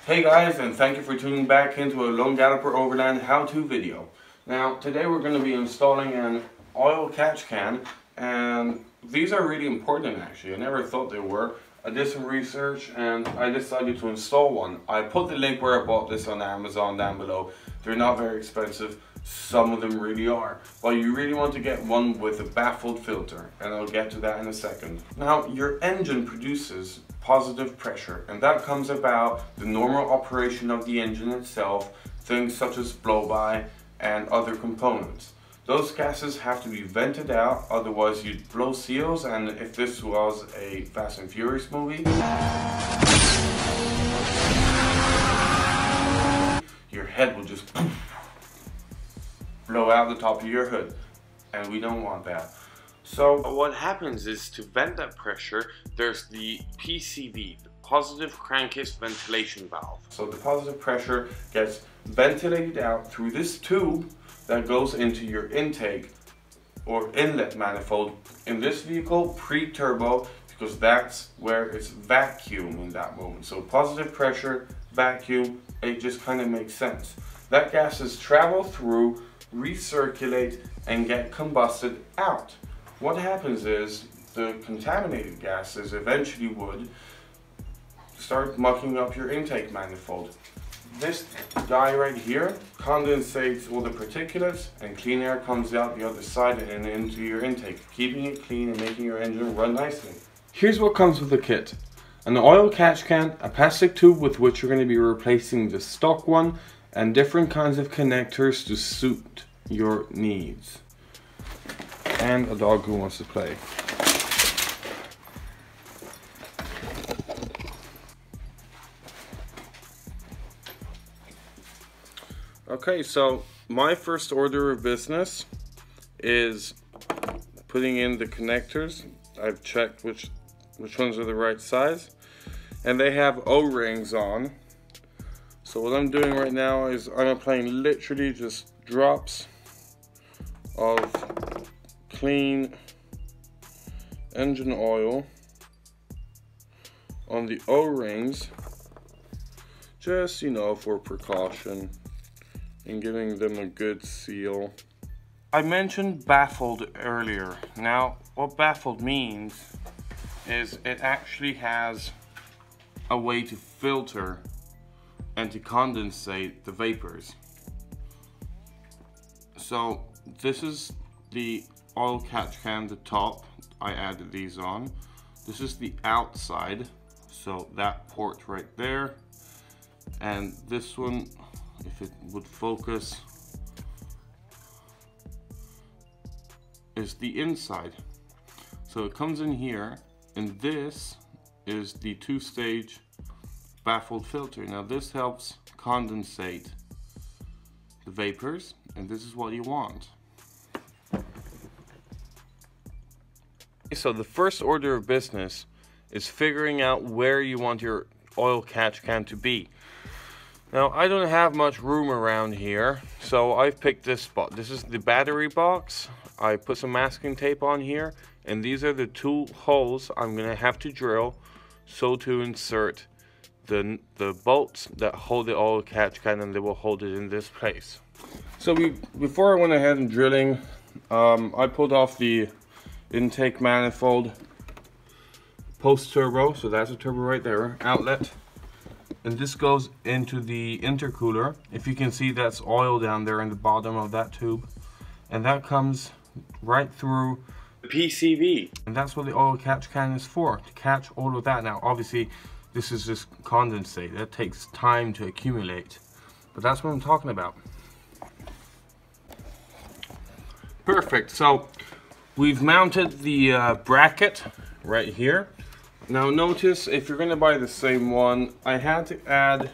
Hey guys, and thank you for tuning back into a lone Galloper Overland how-to video. Now today we're going to be installing an oil catch can, and these are really important actually. I never thought they were. I did some research and I decided to install one. I put the link where I bought this on Amazon down below. They're not very expensive. Some of them really are. But you really want to get one with a baffled filter, and I'll get to that in a second. Now your engine produces positive pressure, and that comes about the normal operation of the engine itself, things such as blow-by and other components. Those gases have to be vented out, otherwise you'd blow seals, and if this was a Fast and Furious movie, your head will just blow out the top of your hood, and we don't want that. So what happens is, to vent that pressure, there's the PCV, the positive crankcase ventilation valve. So the positive pressure gets ventilated out through this tube that goes into your intake or inlet manifold. In this vehicle, pre-turbo, because that's where it's vacuum in that moment. So positive pressure, vacuum, it just kind of makes sense. That gases travel through, recirculate, and get combusted out. What happens is the contaminated gases eventually would start mucking up your intake manifold. This guy right here condensates all the particulates, and clean air comes out the other side and into your intake, keeping it clean and making your engine run nicely. Here's what comes with the kit: an oil catch can, a plastic tube with which you're going to be replacing the stock one, and different kinds of connectors to suit your needs. And a dog who wants to play. Okay, so my first order of business is putting in the connectors. I've checked which ones are the right size, and they have O-rings on. So what I'm doing right now is I'm applying literally just drops of clean engine oil on the O-rings, just, you know, for precaution and giving them a good seal. I mentioned baffled earlier. Now what baffled means is it actually has a way to filter and to condensate the vapors. So this is the oil catch can, the top. I added these on. This is the outside, so that port right there, and this one, if it would focus, is the inside. So it comes in here, and this is the two-stage baffled filter. Now this helps condensate the vapors, and this is what you want. So the first order of business is figuring out where you want your oil catch can to be. Now I don't have much room around here, so I've picked this spot. This is the battery box. I put some masking tape on here, and these are the two holes I'm gonna have to drill so to insert the bolts that hold the oil catch can, and they will hold it in this place. So before I went ahead and drilling, I pulled off the intake manifold post turbo, so that's a turbo right there, outlet, and this goes into the intercooler. If you can see, that's oil down there in the bottom of that tube, and that comes right through the PCV, and that's what the oil catch can is for, to catch all of that. Now obviously this is just condensate, that takes time to accumulate, but that's what I'm talking about. Perfect. So we've mounted the bracket right here. Now notice, if you're going to buy the same one, I had to add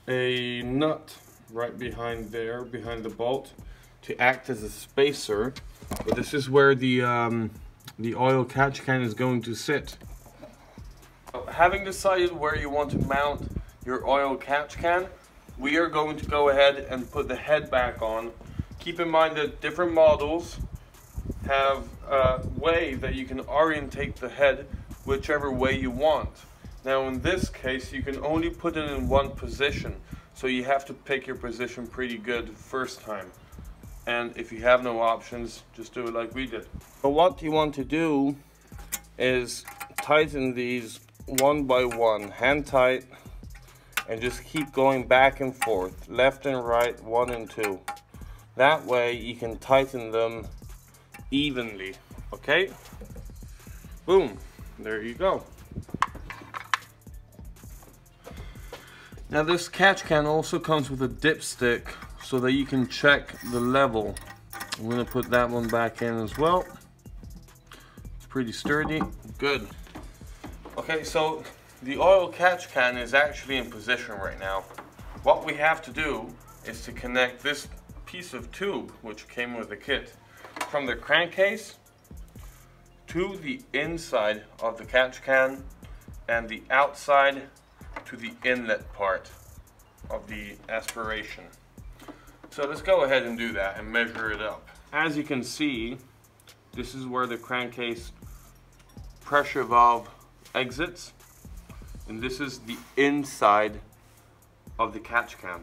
a nut right behind there, behind the bolt, to act as a spacer. But this is where the oil catch can is going to sit. Having decided where you want to mount your oil catch can, we are going to go ahead and put the head back on. Keep in mind that different models have a way that you can orientate the head whichever way you want. Now in this case you can only put it in one position, so you have to pick your position pretty good the first time. And if you have no options, just do it like we did. So what you want to do is tighten these one by one, hand tight, and just keep going back and forth, left and right, 1 and 2. That way you can tighten them evenly, okay? Boom, there you go. Now this catch can also comes with a dipstick so that you can check the level. I'm gonna put that one back in as well. It's pretty sturdy, good. Okay, so the oil catch can is actually in position right now. What we have to do is to connect this piece of tube, which came with the kit, from the crankcase to the inside of the catch can and the outside to the inlet part of the aspiration. So let's go ahead and do that and measure it up. As you can see, this is where the crankcase pressure valve exits, and this is the inside of the catch can.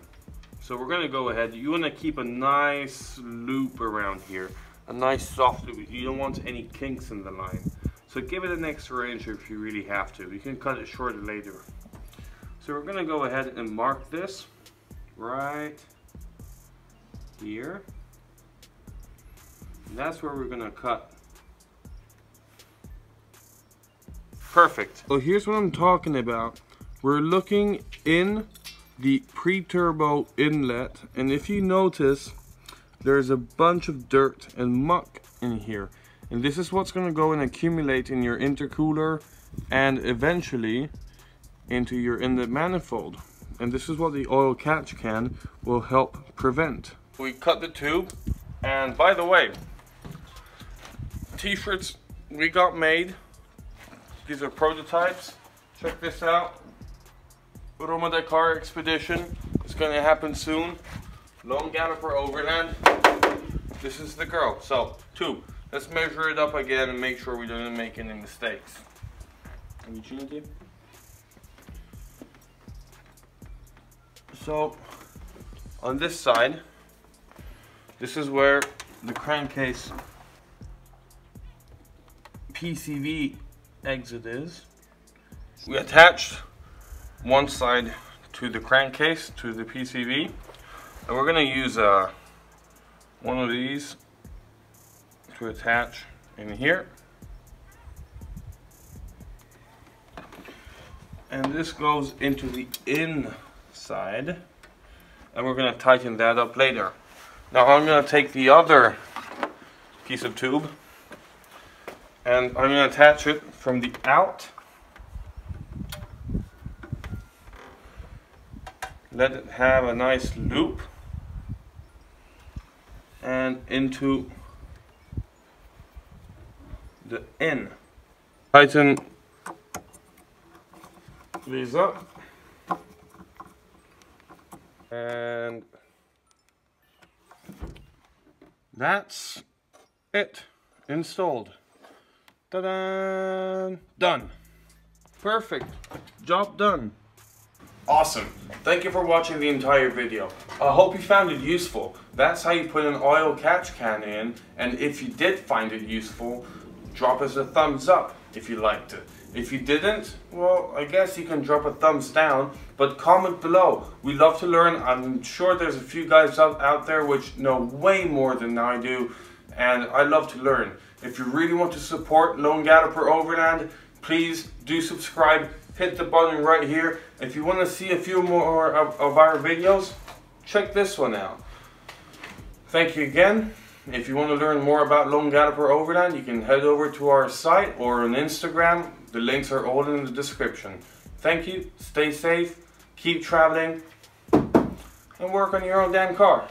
So we're going to go ahead, you want to keep a nice loop around here, a nice soft loop. You don't want any kinks in the line, so give it an extra inch if you really have to. You can cut it shorter later. So we're going to go ahead and mark this right here. And that's where we're going to cut. Perfect. So here's what I'm talking about. We're looking in the pre-turbo inlet, and if you notice, there's a bunch of dirt and muck in here. And this is what's going to go and accumulate in your intercooler and eventually into your inlet manifold. And this is what the oil catch can will help prevent. We cut the tube, and by the way, t-shirts we got made. These are prototypes. Check this out. Roma Dakar expedition. It's going to happen soon. Lone Galloper Overland. This is the girl. So, tube. Let's measure it up again and make sure we don't make any mistakes. So, on this side, this is where the crankcase PCV exit is. We attached one side to the crankcase, to the PCV, and we're going to use one of these to attach in here. And this goes into the inside, and we're going to tighten that up later. Now I'm going to take the other piece of tube and I'm going to attach it from the out. Let it have a nice loop and into the in. Tighten these up, and that's it, installed. Ta-da! Done. Perfect. Job done. Awesome. Thank you for watching the entire video. I hope you found it useful. That's how you put an oil catch can in, and if you did find it useful, drop us a thumbs up if you liked it. If you didn't, well, I guess you can drop a thumbs down, but comment below. We love to learn. I'm sure there's a few guys out there which know way more than I do, and I love to learn. If you really want to support Lone Galloper Overland, please do subscribe. Hit the button right here. If you want to see a few more of our videos, check this one out. Thank you again. If you want to learn more about Lone Galloper Overland, you can head over to our site or on Instagram. The links are all in the description. Thank you, stay safe, keep traveling, and work on your own damn car.